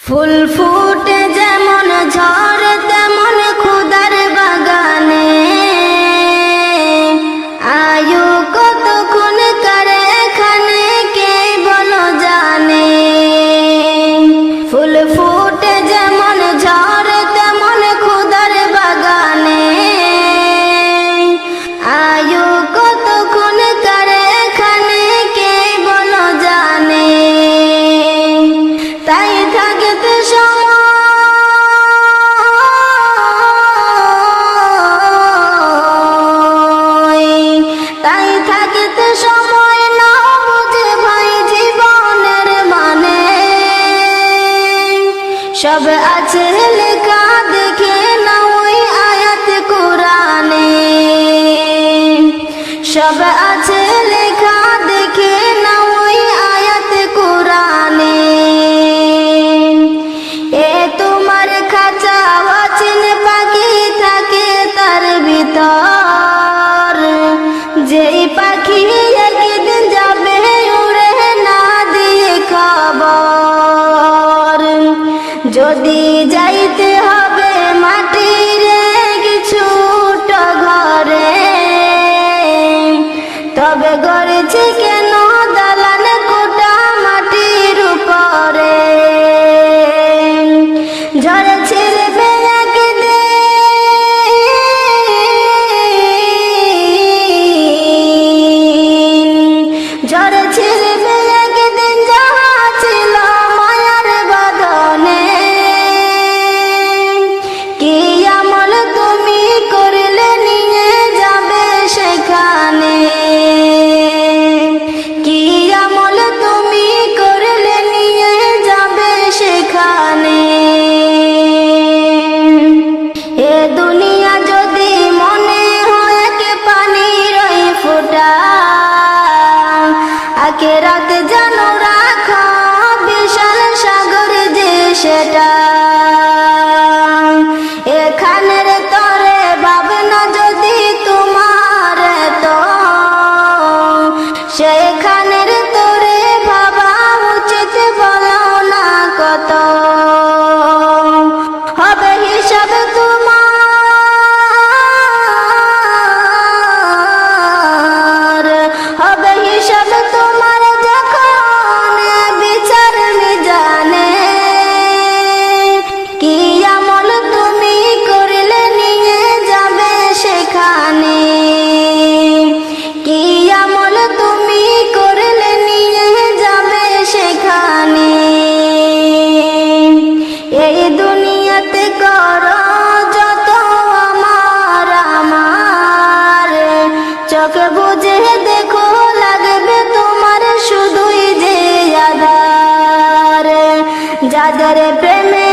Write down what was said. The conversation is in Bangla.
ফুল ফুটে যেমন ঝরে তেমন খুদার বাগানে, আয়ু কতক্ষণ কারে এখানে কে বলো জানে। ফুল ফুটে যেমন ঝরে তেমন খুদার বাগানে, আয়ু কতক্ষণ কারে এখানে কে বলো জানে। তাই থাকতে সময় না বুঝে ভাই জীবনের মানে, সব আছে লেখা দেখে না ওই আয়াত কোরআনে। সব আছে লেখা দেখে না ওই আয়াত কোরআনে। এ তোমার খাঁচা অচিন পাখি থাকে তার ভিতর, যেই পাখি একদিন যাবে উড়ে না দিয়ে খবর। যদি যাইতে হবে মাটির ছোট ঘরে, তবে গড়েছি কেন দালান কোটা মাটির উপরে। ঝড়ে ছিড়বে একদিন, ঝড়ে ছিড়বে একদিন যাহা ছিল মায়ার বাঁধনে। কি আমল তুমি করলে নিয়ে যাবে সেখানে, কি আমল তুমি করলে নিয়ে যাবে সেখানে। এ দুনিয়া যদি মনে হয় কে পানির ওই ফোঁটা, আখিরাত জানো রাখা বিশাল সাগর যে সেটা। এখানের তরে ভাবনা যদি তোমার তো, সেখানের তরে ভাবা উচিত বলো না কত। হবে হিসাব তোমার, হবে হিসাব তোমার যখন বিচার মিজানে। কি আমল তুমি করলে নিয়ে যাবে সেখানে, কি আমল তুমি করলে নিয়ে যাবে সেখানে। এই দুনিয়াতে করো যত আমার আমার, চোখে বুঝে দেখো লাগবে তোমার শুধুই যে আধার। যাদের প্রেমে